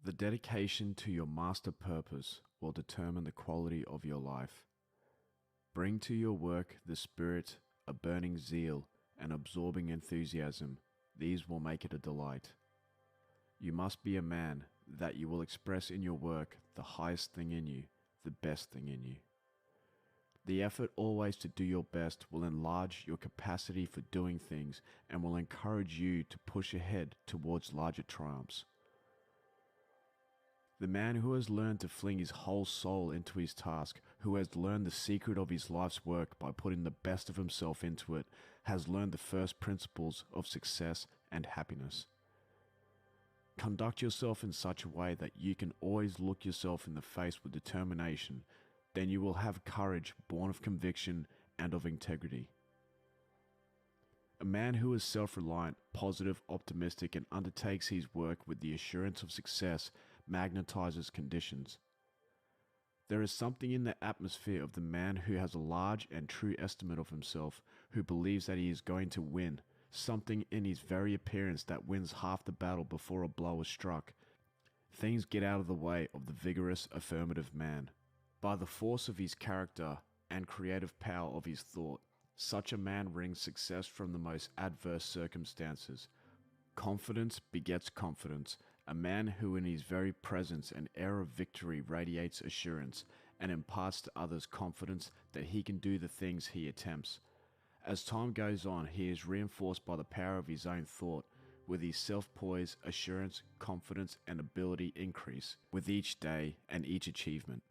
The dedication to your master purpose will determine the quality of your life. Bring to your work the spirit, a burning zeal, and absorbing enthusiasm. These will make it a delight. You must be a man that you will express in your work the highest thing in you, the best thing in you. The effort always to do your best will enlarge your capacity for doing things and will encourage you to push ahead towards larger triumphs. The man who has learned to fling his whole soul into his task, who has learned the secret of his life's work by putting the best of himself into it, has learned the first principles of success and happiness. Conduct yourself in such a way that you can always look yourself in the face with determination. Then you will have courage born of conviction and of integrity. A man who is self-reliant, positive, optimistic, and undertakes his work with the assurance of success magnetizes conditions. There is something in the atmosphere of the man who has a large and true estimate of himself, who believes that he is going to win, something in his very appearance that wins half the battle before a blow is struck. Things get out of the way of the vigorous, affirmative man. By the force of his character and creative power of his thought, such a man wrings success from the most adverse circumstances. Confidence begets confidence. A man who in his very presence and air of victory radiates assurance and imparts to others confidence that he can do the things he attempts. As time goes on, he is reinforced by the power of his own thought. With his self-poise, assurance, confidence, and ability increase with each day and each achievement.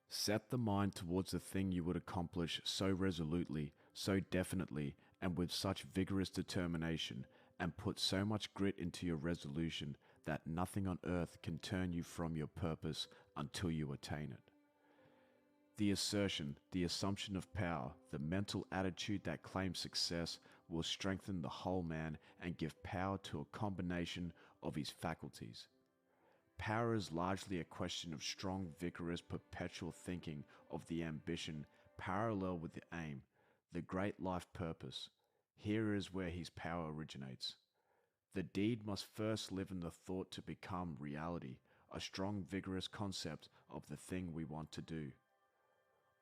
Set the mind towards the thing you would accomplish so resolutely, so definitely, and with such vigorous determination, and put so much grit into your resolution that nothing on earth can turn you from your purpose until you attain it. The assertion, the assumption of power, the mental attitude that claims success will strengthen the whole man and give power to a combination of his faculties. Power is largely a question of strong, vigorous, perpetual thinking of the ambition parallel with the aim, the great life purpose. Here is where his power originates. The deed must first live in the thought to become reality, a strong, vigorous concept of the thing we want to do.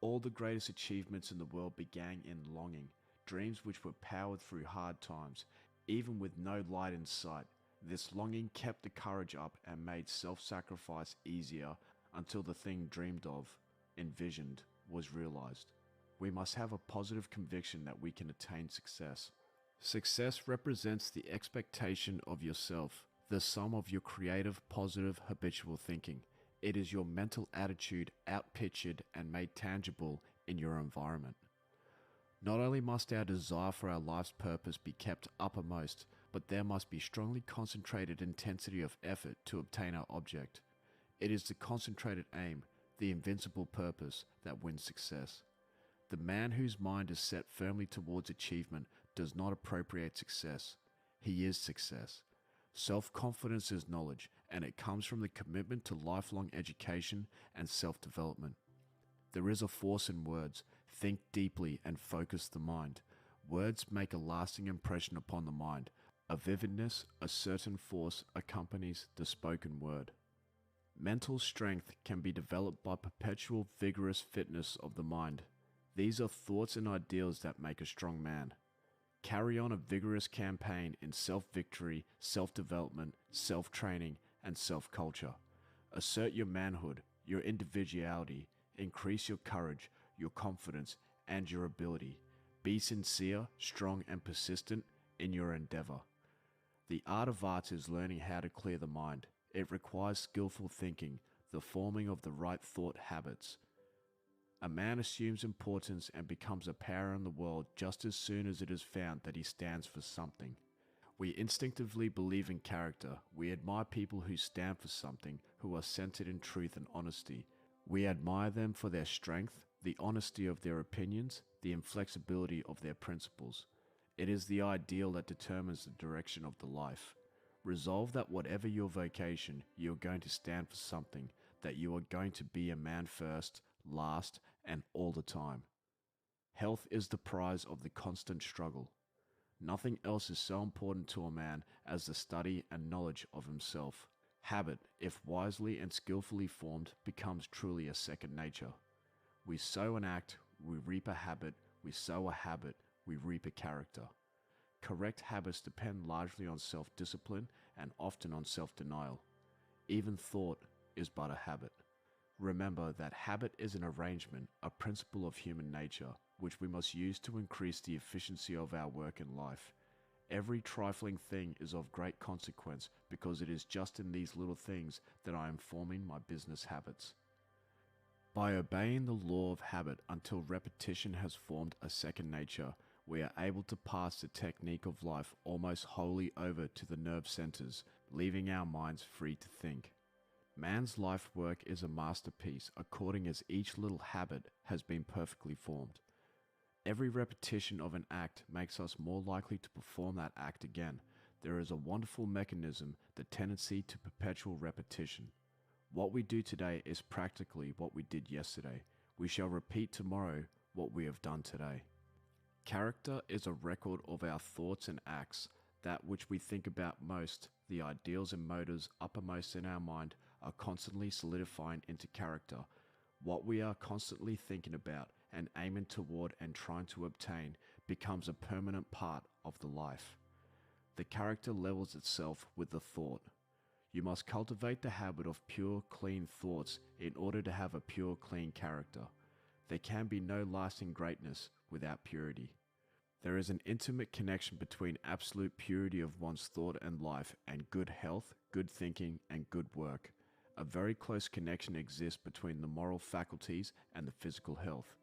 All the greatest achievements in the world began in longing, dreams which were powered through hard times, even with no light in sight. This longing kept the courage up and made self-sacrifice easier until the thing dreamed of, envisioned, was realized. We must have a positive conviction that we can attain success. Success represents the expectation of yourself, the sum of your creative, positive, habitual thinking. It is your mental attitude outpictured and made tangible in your environment. Not only must our desire for our life's purpose be kept uppermost, but there must be strongly concentrated intensity of effort to obtain our object. It is the concentrated aim, the invincible purpose, that wins success. The man whose mind is set firmly towards achievement does not appropriate success. He is success. Self-confidence is knowledge, and it comes from the commitment to lifelong education and self-development. There is a force in words. Think deeply and focus the mind. Words make a lasting impression upon the mind. A vividness, a certain force accompanies the spoken word. Mental strength can be developed by perpetual vigorous fitness of the mind. These are thoughts and ideals that make a strong man. Carry on a vigorous campaign in self-victory, self-development, self-training, and self-culture. Assert your manhood, your individuality. Increase your courage, your confidence, and your ability. Be sincere, strong, and persistent in your endeavor. The art of arts is learning how to clear the mind. It requires skillful thinking, the forming of the right thought habits. A man assumes importance and becomes a power in the world just as soon as it is found that he stands for something. We instinctively believe in character. We admire people who stand for something, who are centered in truth and honesty. We admire them for their strength, the honesty of their opinions, the inflexibility of their principles. It is the ideal that determines the direction of the life. Resolve that whatever your vocation, you are going to stand for something, that you are going to be a man first, last, and all the time. Health is the prize of the constant struggle. Nothing else is so important to a man as the study and knowledge of himself. Habit, if wisely and skillfully formed, becomes truly a second nature. We sow an act, we reap a habit, we sow a habit, we reap a character. Correct habits depend largely on self-discipline and often on self-denial. Even thought is but a habit. Remember that habit is an arrangement, a principle of human nature, which we must use to increase the efficiency of our work in life. Every trifling thing is of great consequence because it is just in these little things that I am forming my business habits. By obeying the law of habit until repetition has formed a second nature, we are able to pass the technique of life almost wholly over to the nerve centers, leaving our minds free to think. Man's life work is a masterpiece according as each little habit has been perfectly formed. Every repetition of an act makes us more likely to perform that act again. There is a wonderful mechanism, the tendency to perpetual repetition. What we do today is practically what we did yesterday. We shall repeat tomorrow what we have done today. Character is a record of our thoughts and acts. That which we think about most, the ideals and motives uppermost in our mind, are constantly solidifying into character. What we are constantly thinking about and aiming toward and trying to obtain becomes a permanent part of the life. The character levels itself with the thought. You must cultivate the habit of pure, clean thoughts in order to have a pure, clean character. There can be no lasting greatness without purity. There is an intimate connection between absolute purity of one's thought and life and good health, good thinking, and good work. A very close connection exists between the moral faculties and the physical health.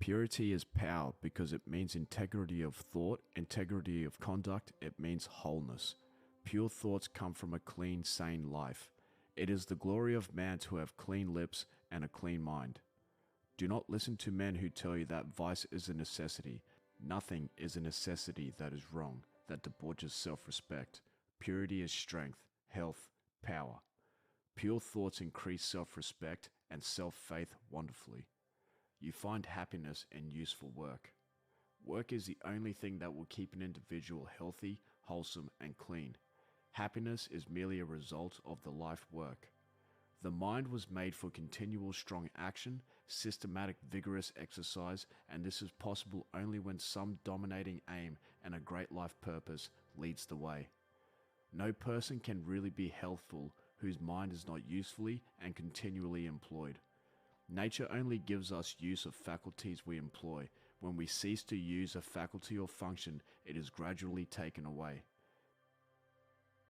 Purity is power because it means integrity of thought, integrity of conduct, it means wholeness. Pure thoughts come from a clean, sane life. It is the glory of man to have clean lips and a clean mind. Do not listen to men who tell you that vice is a necessity. Nothing is a necessity that is wrong, that debauches self-respect. Purity is strength, health, power. Pure thoughts increase self-respect and self-faith wonderfully. You find happiness in useful work. Work is the only thing that will keep an individual healthy, wholesome, and clean. Happiness is merely a result of the life work. The mind was made for continual strong action, systematic vigorous exercise, and this is possible only when some dominating aim and a great life purpose leads the way. No person can really be healthful whose mind is not usefully and continually employed. Nature only gives us use of faculties we employ. When we cease to use a faculty or function, it is gradually taken away.